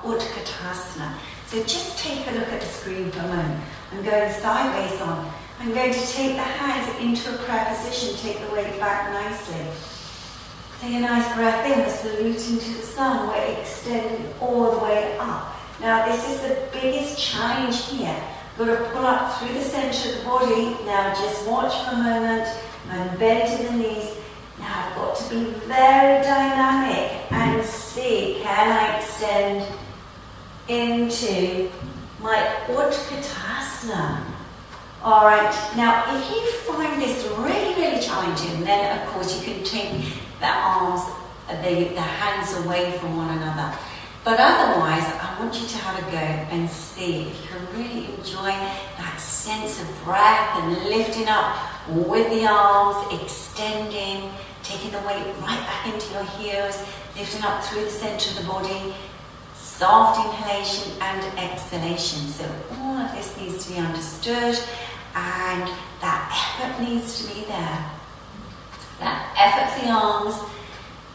Utkatasana. So just take a look at the screen for a moment. I'm going sideways on. I'm going to take the hands into a prayer position, take the weight back nicely. Take a nice breath in, we're saluting to the sun, we're extending all the way up. Now this is the biggest challenge here. We've got to pull up through the centre of the body. Now just watch for a moment. I'm bent in the knees. Now I've got to be very dynamic and see, can I extend into my Utkatasana? Alright, now if you find this really, really challenging, then of course you can take the arms, the hands away from one another. But otherwise, I want you to have a go and see if you can really enjoy that sense of breath and lifting up with the arms, extending, taking the weight right back into your heels, lifting up through the centre of the body, soft inhalation and exhalation. So all of this needs to be understood and that effort needs to be there. That effort for the arms.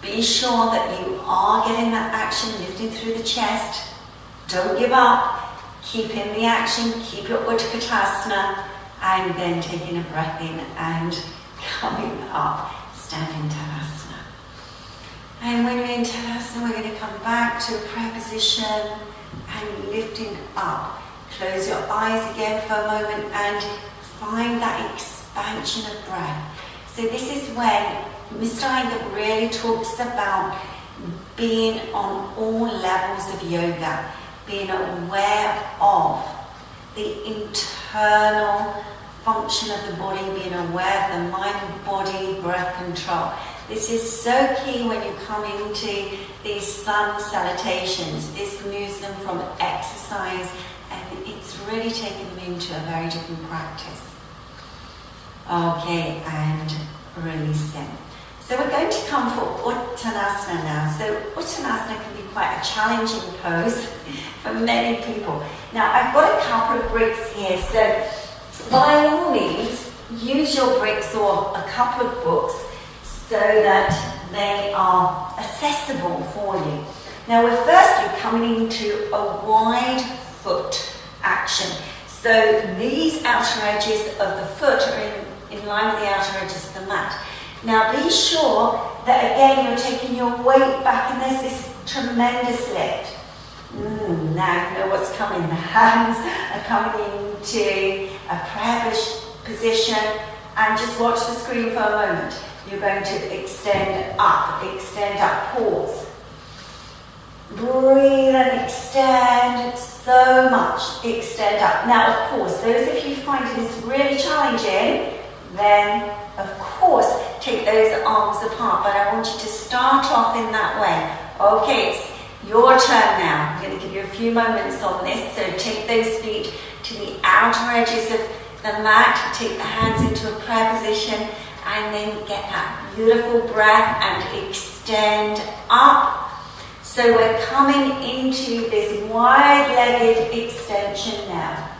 Be sure that you are getting that action, lifting through the chest. Don't give up. Keep in the action, keep your Utkatasana, and then taking a breath in and coming up, standing Tadasana. And when you're in Tadasana, we're going to come back to a prayer position and lifting up. Close your eyes again for a moment and find that expansion of breath. So this is when Mr. Iyengar really talks about being on all levels of yoga, being aware of the internal function of the body, being aware of the mind-body breath control. This is so key when you come into these sun salutations. This moves them from exercise and it's really taken them into a very different practice. Okay, and release them. So we're going to come for Uttanasana now. So Uttanasana can be quite a challenging pose for many people. Now I've got a couple of bricks here, so by all means use your bricks or a couple of books so that they are accessible for you. Now we're firstly coming into a wide foot action. So these outer edges of the foot are in line with the outer edges of the mat. Now be sure that again you're taking your weight back and there's this tremendous lift. Now you know what's coming. The hands are coming into a prayer position and just watch the screen for a moment. You're going to extend up, pause. Breathe and extend so much, extend up. Now of course, those of you finding this really challenging, then of course take those arms apart, but I want you to start off in that way. Okay, it's your turn now. I'm going to give you a few moments on this, so take those feet to the outer edges of the mat, take the hands into a prayer position, and then get that beautiful breath and extend up. So we're coming into this wide-legged extension now.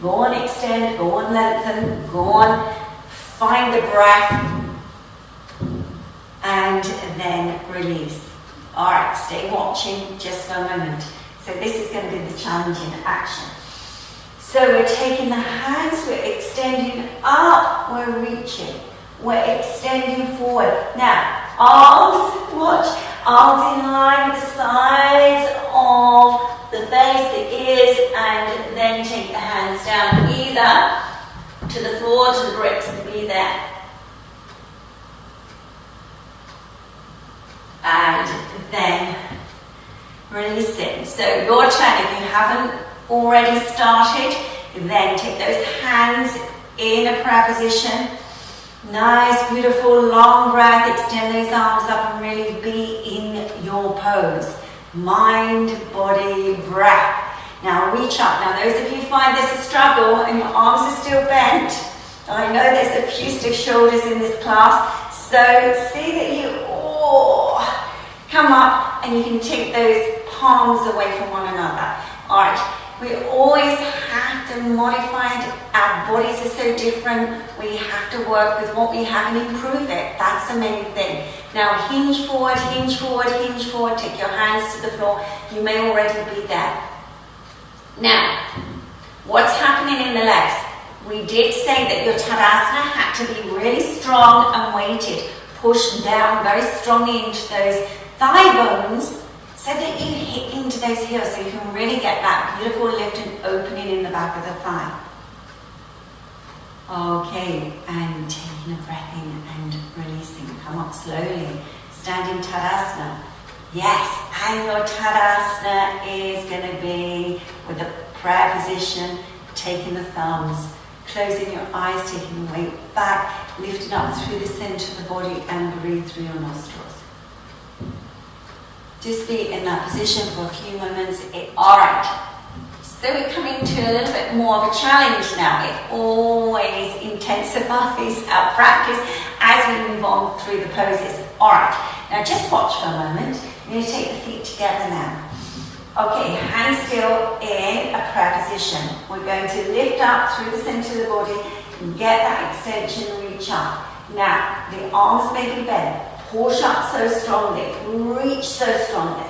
Go on, extend, go on, lengthen, go on, find the breath, and then release. Alright, stay watching just for a moment. So this is going to be the challenging action. So we're taking the hands, we're extending up, we're reaching, we're extending forward. Now, arms, watch, arms in line with the sides of the face, the ears, and then take the hands down either to the floor, to the bricks, to be there. And then release it. So your turn. If you haven't already started, then take those hands in a prayer position. Nice, beautiful, long breath. Extend those arms up and really be in your pose. Mind, body, breath. Now reach up. Now those of you find this a struggle and your arms are still bent, I know there's a few stiff shoulders in this class, so see that you come up and you can take those palms away from one another. Alright, we always have to modify it. Our bodies are so different. We have to work with what we have and improve it. That's the main thing. Now hinge forward, hinge forward, hinge forward. Take your hands to the floor. You may already be there. Now, what's happening in the legs? We did say that your Tadasana had to be really strong and weighted. Push down very strongly into those thigh bones so that you hit into those heels so you can really get that beautiful lift and opening in the back of the thigh. Okay, and taking a breath in and releasing. Come up slowly. Standing Tadasana. Yes, and your Tadasana is going to be with the prayer position, taking the thumbs, closing your eyes, taking the weight back, lifting up through the center of the body and breathe through your nostrils. Just be in that position for a few moments. Alright, so we're coming to a little bit more of a challenge now. It always intensifies our practice as we move on through the poses. Alright, now just watch for a moment. You're going to take the feet together now. Okay, hands still in a prayer position. We're going to lift up through the center of the body and get that extension, reach up. Now, the arms may be bent. Push up so strongly, reach so strongly.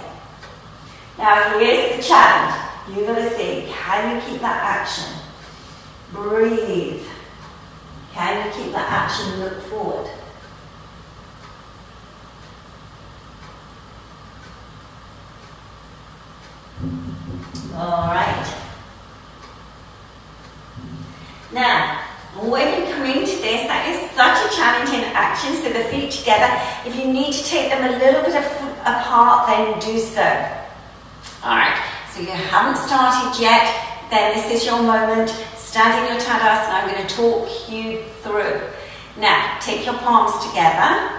Now here's the challenge. You're going to see, can you keep that action? Breathe. Can you keep that action? Look forward. Alright. Now, when you come into this, that is such a challenging action, so the feet together. If you need to take them a little bit apart, then do so. Alright, so you haven't started yet, then this is your moment. Stand in your Tadasana, I'm going to talk you through. Now, take your palms together,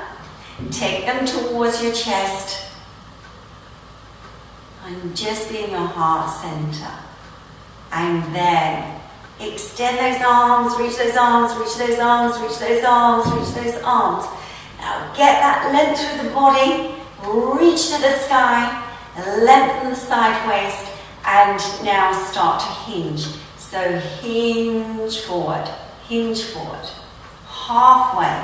take them towards your chest, and just be in your heart center. And then extend those arms, reach those arms, reach those arms, reach those arms, reach those arms. Now get that length through the body, reach to the sky, lengthen the side waist, and now start to hinge. So hinge forward, halfway,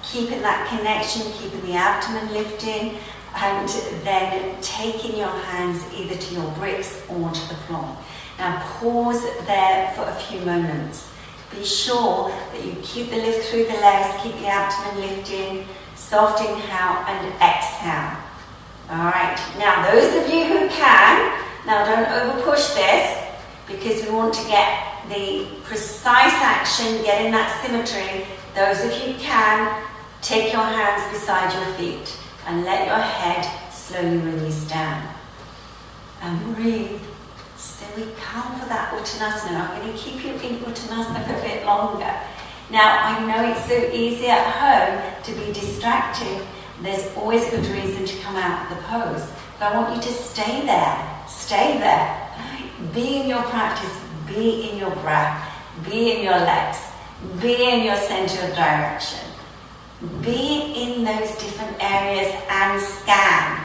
keeping that connection, keeping the abdomen lifting, and then taking your hands either to your bricks or to the floor. Now pause there for a few moments. Be sure that you keep the lift through the legs, keep the abdomen lifting, soft inhale and exhale. Alright, now those of you who can, now don't over push this because we want to get the precise action, getting that symmetry. Those of you who can, take your hands beside your feet and let your head slowly release down. And breathe. So we come for that Uttanasana. I'm going to keep you in Uttanasana for a bit longer. Now, I know it's so easy at home to be distracted. There's always a good reason to come out of the pose. But I want you to stay there. Stay there. Be in your practice. Be in your breath. Be in your legs. Be in your center of direction. Be in those different areas and scan.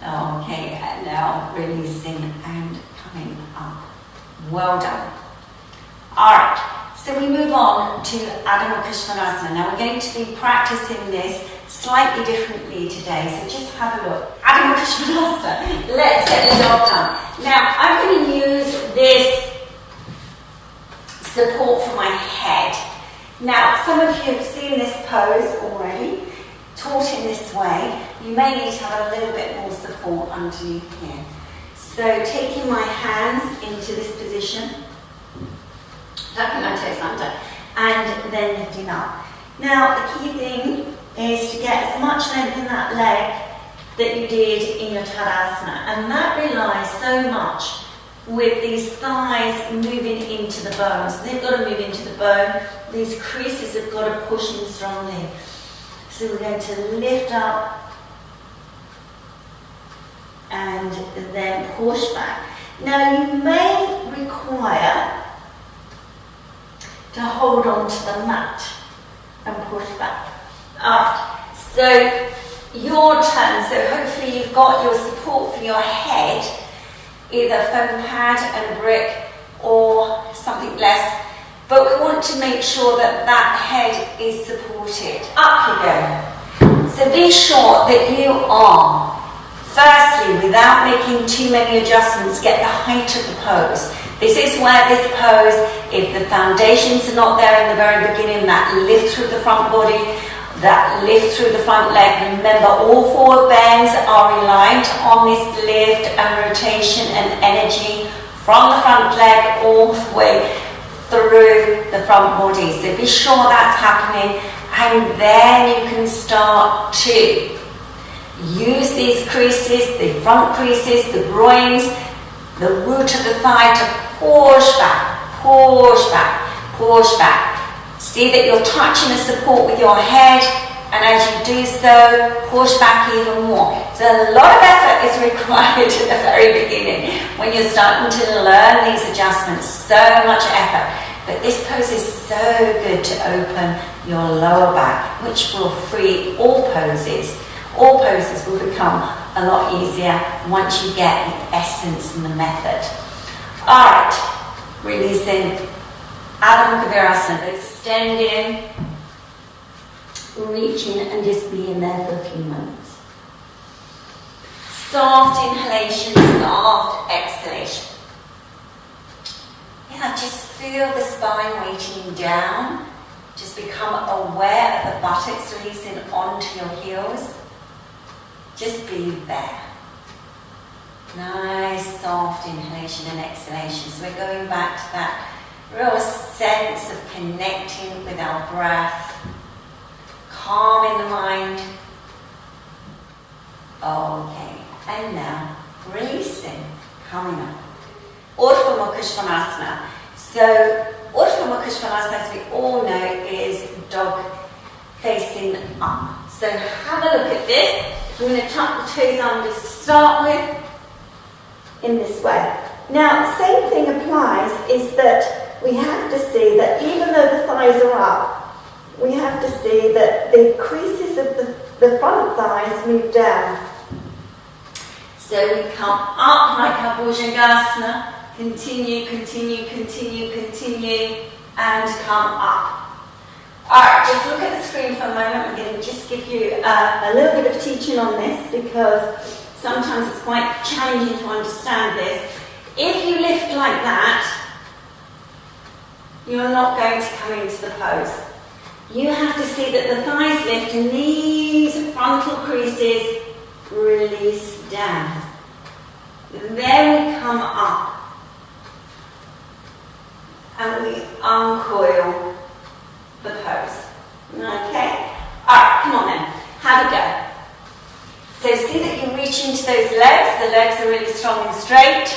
Okay, and now releasing and coming up. Well done. Alright, so we move on to Adho Mukha. Now we're going to be practicing this slightly differently today, so just have a look. Adho Mukha. Let's get the job done. Now I'm going to use this support for my head. Now some of you have seen this pose already, taught in this way. You may need to have a little bit more support underneath here. So taking my hands into this position, tucking my toes under, and then lifting up. Now the key thing is to get as much length in that leg that you did in your Tadasana, and that relies so much with these thighs moving into the bones. They've got to move into the bone. These creases have got to push in strongly. So we're going to lift up and then push back. Now you may require to hold on to the mat and push back. Alright, so your turn. So hopefully you've got your support for your head, either foam pad and a brick, or something less. But we want to make sure that that head is supported. Up you go. So be sure that you are, firstly, without making too many adjustments, get the height of the pose. This is where this pose, if the foundations are not there in the very beginning, that lift through the front body, that lift through the front leg. Remember, all four bends are reliant on this lift and rotation and energy from the front leg all the way through the front body. So be sure that's happening, and then you can start to use these creases, the front creases, the groins, the root of the thigh to push back, push back, push back. See that you're touching the support with your head, and as you do so, push back even more. So a lot of effort is required at the very beginning when you're starting to learn these adjustments, so much effort. But this pose is so good to open your lower back, which will free all poses. All poses will become a lot easier once you get the essence and the method. Alright, releasing Adho Mukha, extending, reaching, and just being there for a few moments. Soft inhalation, soft exhalation. Yeah, just feel the spine weighting down. Just become aware of the buttocks releasing onto your heels. Just be there. Nice soft inhalation and exhalation. So we're going back to that real sense of connecting with our breath, calming the mind. Okay, and now releasing, coming up. Urdhva Mukha Svanasana. So Urdhva Mukha Svanasana, as we all know, is dog facing up. So have a look at this. I'm going to tuck the toes under to start with, in this way. Now, same thing applies, is that we have to see that even though the thighs are up, we have to see that the creases of the front thighs move down. So we come up like our Bhujangasana, continue, continue, continue, continue, and come up. Alright, just look at the screen for a moment. I'm going to just give you a little bit of teaching on this, because sometimes it's quite challenging to understand this. If you lift like that, you're not going to come into the pose. You have to see that the thighs lift and these frontal creases release down. Then we come up and we uncoil the pose. Okay? Alright, come on then. Have a go. So see that you reach into those legs. The legs are really strong and straight.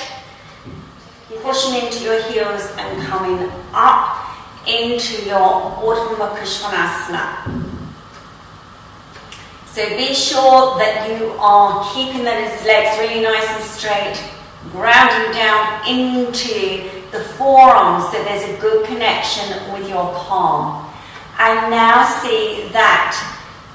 You're pushing into your heels and coming up into your Urdhva Mukha Svanasana. So be sure that you are keeping those legs really nice and straight, grounding down into the forearms so there's a good connection with your palm. And now see that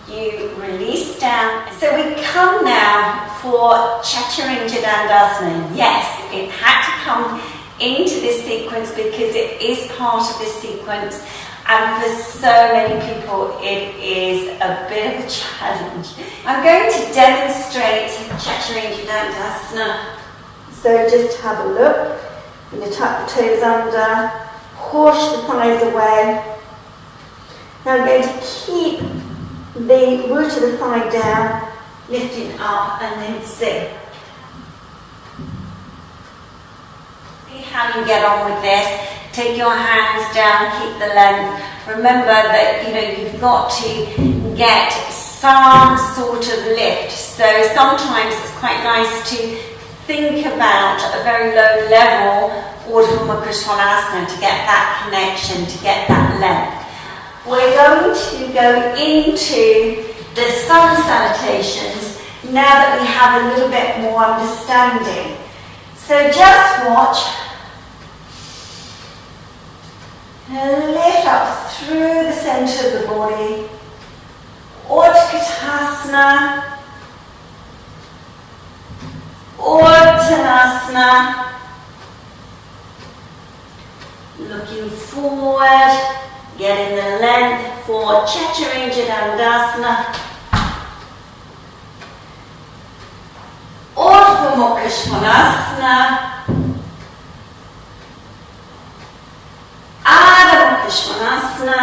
you release down. So we come now for Chaturanga Dandasana. Yes, it had to come into this sequence because it is part of this sequence. And for so many people, it is a bit of a challenge. I'm going to demonstrate Chaturanga Dandasana. So just have a look. I'm going to tuck the toes under, push the thighs away. Now I'm going to keep the root of the thigh down, lifting up, and then sink. See how you get on with this. Take your hands down, keep the length. Remember that you've got to get some sort of lift. So sometimes it's quite nice to think about a very low level Urdhva Mukha Svanasana to get that connection, to get that length. We're going to go into the sun salutations now that we have a little bit more understanding. So just watch. Lift up through the centre of the body. Utkatasana. Uttanasana. forward, getting the length for Tadasana. Urdhva Mukha Svanasana, Adho Mukha Svanasana.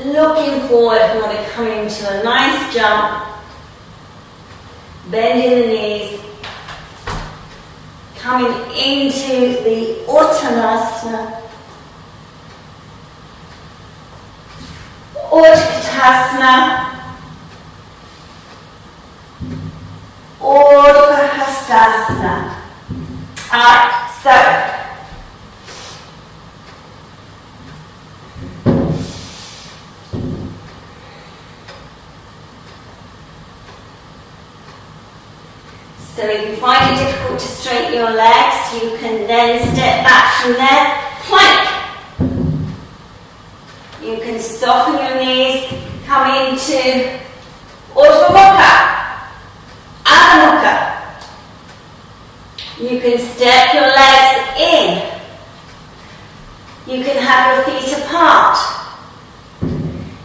Looking forward, I'm going to come into a nice jump, bending the knees, coming into the Uttanasana, Utkatasana, Utkatasana. Alright, so if you find it difficult to straighten your legs, you can then step back from there, plank. You can soften your knees, come into Urdhva Mukha, Adho Mukha. You can step your legs in. You can have your feet apart.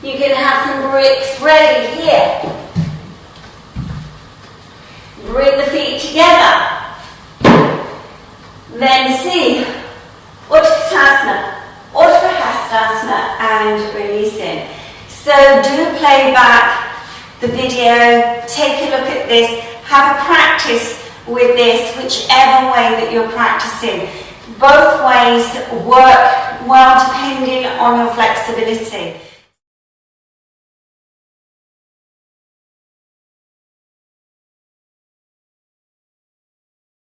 You can have some bricks ready here. Bring the feet together. Then see Utkatasana, Utkatasana, and releasing. So do play back the video, take a look at this, have a practice with this, whichever way that you're practicing. Both ways work well depending on your flexibility.